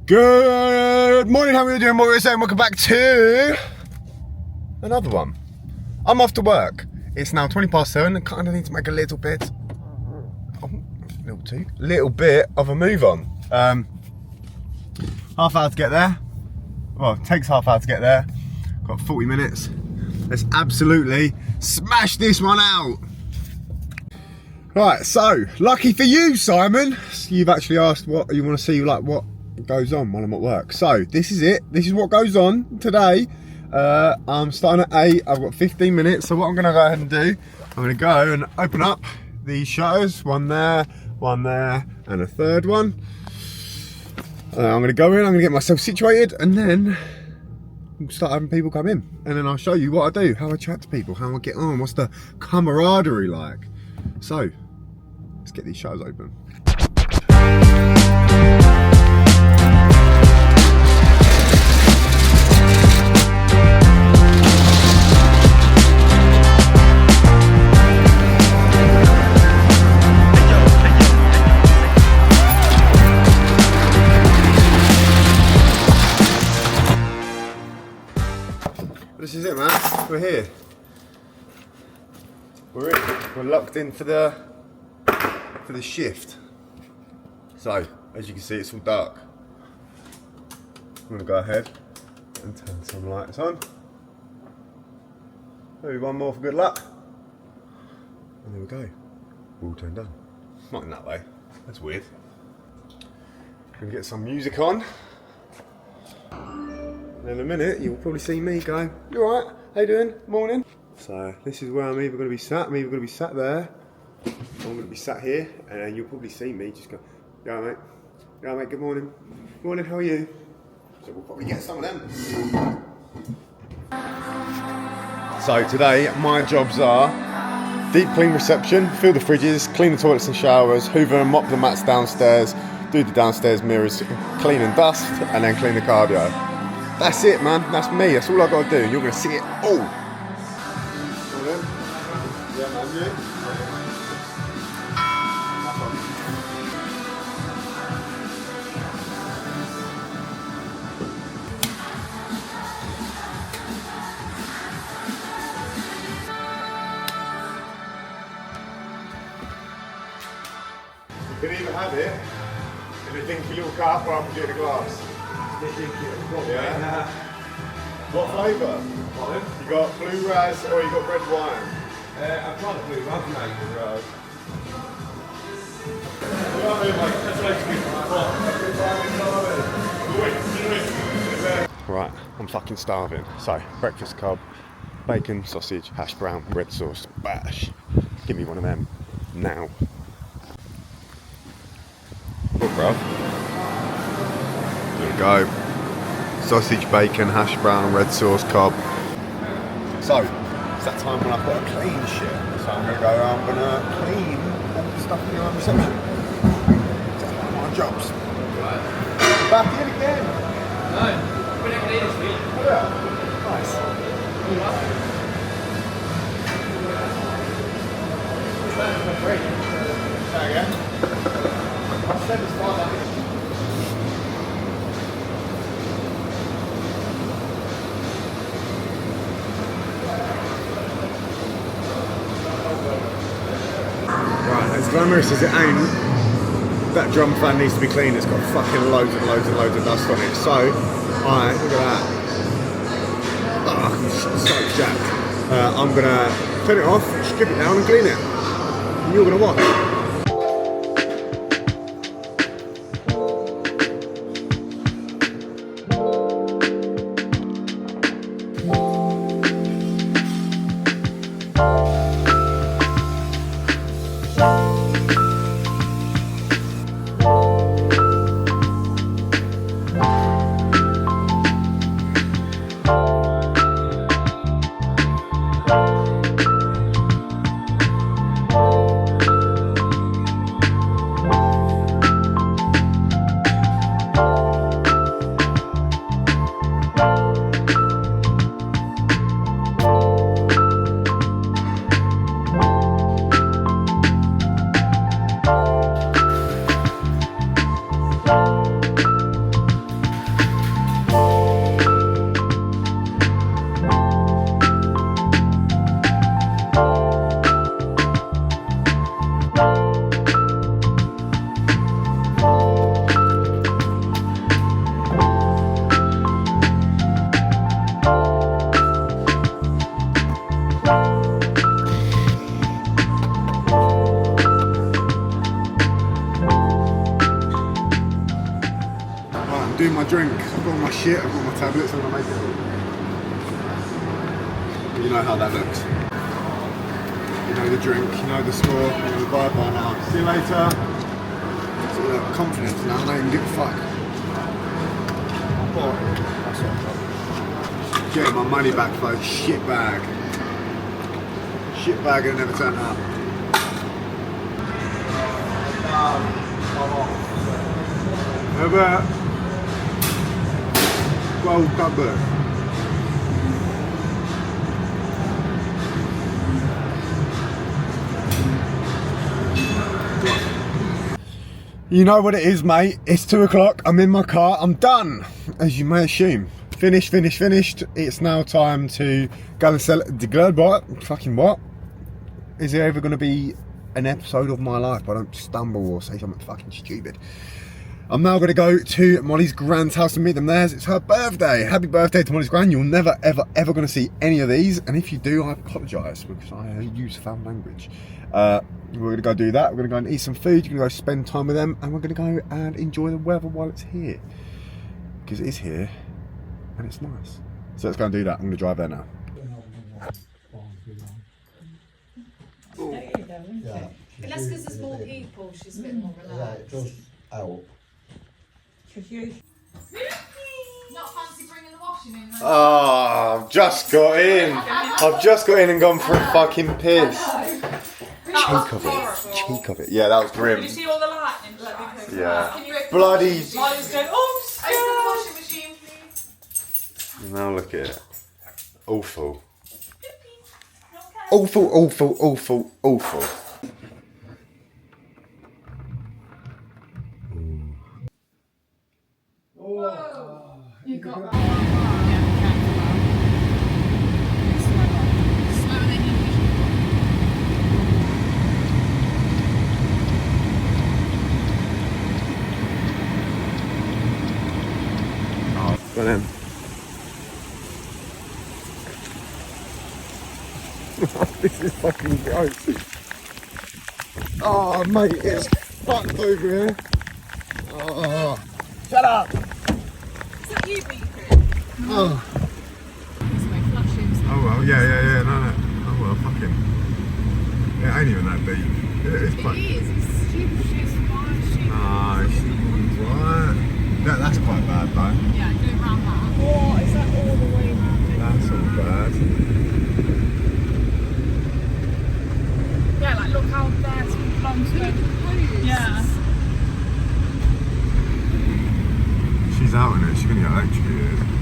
Good morning, how are you doing? What we're saying, welcome back to another one. I'm off to work. It's now 7:20. I kind of need to make a little bit of a move on. Half hour to get there. Well, it takes half hour to get there. Got 40 minutes. Let's absolutely smash this one out. Right, so lucky for you, Simon, you've actually asked what you want to see, like what goes on when I'm at work. So this is it. This is what goes on today. I'm starting at 8. I've got 15 minutes. So what I'm going to go ahead and do, I'm going to go and open up these shutters. One there, and a third one. I'm going to go in. I'm going to get myself situated, and then we'll start having people come in. And then I'll show you what I do, how I chat to people, how I get on, what's the camaraderie like. So let's get these shutters open. This is it, man. We're here. We're in. We're locked in for the shift. So, as you can see, it's all dark. I'm gonna go ahead and turn some lights on. Maybe one more for good luck. And there we go. All turned on. Not in that way. That's weird. Gonna get some music on. In a minute, you'll probably see me going, "You alright? How you doing? Morning." So this is where I'm either going to be sat. I'm either going to be sat there, or I'm going to be sat here, and then you'll probably see me just go, "You alright, mate? You alright, mate? Good morning. Morning. How are you?" So we'll probably get some of them. So today, my jobs are deep clean reception, fill the fridges, clean the toilets and showers, hoover and mop the mats downstairs, do the downstairs mirrors, clean and dust, and then clean the cardio. That's it, man. That's me. That's all I got to do. You're going to see it all. Yeah, man. You? You can either have it in a dinky little cup or I can do it in a glass. Yeah. What flavour? Pardon? You got blue raz or you got red wine? I've tried the blue raz, mate. Right, I'm fucking starving. So, breakfast cob, bacon, sausage, hash brown, red sauce, bash. Give me one of them now. Look, bruv. There we go. Sausage, bacon, hash brown, red sauce, cob. So, it's that time when I've got to clean shit. So I'm going to clean all the stuff in the reception. That's one of my jobs. Back in again. No, we're not going to eat this week. Oh yeah, nice. Again? I said it's fine. As glamorous as it ain't, that drum fan needs to be cleaned. It's got fucking loads and loads and loads of dust on it. So, look at that. Oh, I'm so jacked. I'm gonna turn it off, strip it down and clean it. And you're gonna watch. doing my drink. I've got all my shit, I've got my tablets, I'm gonna make it. You know how that looks. You know the drink, you know the score, you know the vibe by now. See you later. So, confidence now, I don't even give a fuck. That's what I'm getting my money back for a shit bag. Shit bag that never turned up. How about Gold Cupboard? You know what it is, mate. It's 2 o'clock. I'm in my car. I'm done, as you may assume. Finished. It's now time to go and sell the Gladbot. Fucking what? Is there ever going to be an episode of my life where I don't stumble or say something fucking stupid? I'm now going to go to Molly's Grand's house and meet them there. It's her birthday. Happy birthday to Molly's Grand. You're never, ever going to see any of these. And if you do, I apologise because I use foul language. We're going to go do that. We're going to go and eat some food. You're going to go spend time with them. And we're going to go and enjoy the weather while it's here. Because it is here. And it's nice. So let's go and do that. I'm going to drive there now. Yeah. Unless because there's more people, she's a bit more relaxed. Just out. Not fancy bringing the washing in? Oh, I've just got in. I've just got in and gone for a fucking piss. Cheek of it. Yeah, that was grim. Did you see all the lightning? Yeah. Can you open Bloody. I was going, oh, Open the washing machine, please. Now look at it. Awful. Awful. You got that. Go then. This is fucking gross. Oh, mate, it's fucked over here. Oh, shut up. is that you beeping? Oh. Oh well, yeah, no. Oh well, fucking. It ain't even that deep. It's quite. It's stupid, she's fine, Nah, what? That's quite bad though. Yeah, do it round that. What? Is that all the way round? That's all bad. Yeah, like look how there's long to it. Yeah. She's out in it, she's gonna get electrocuted.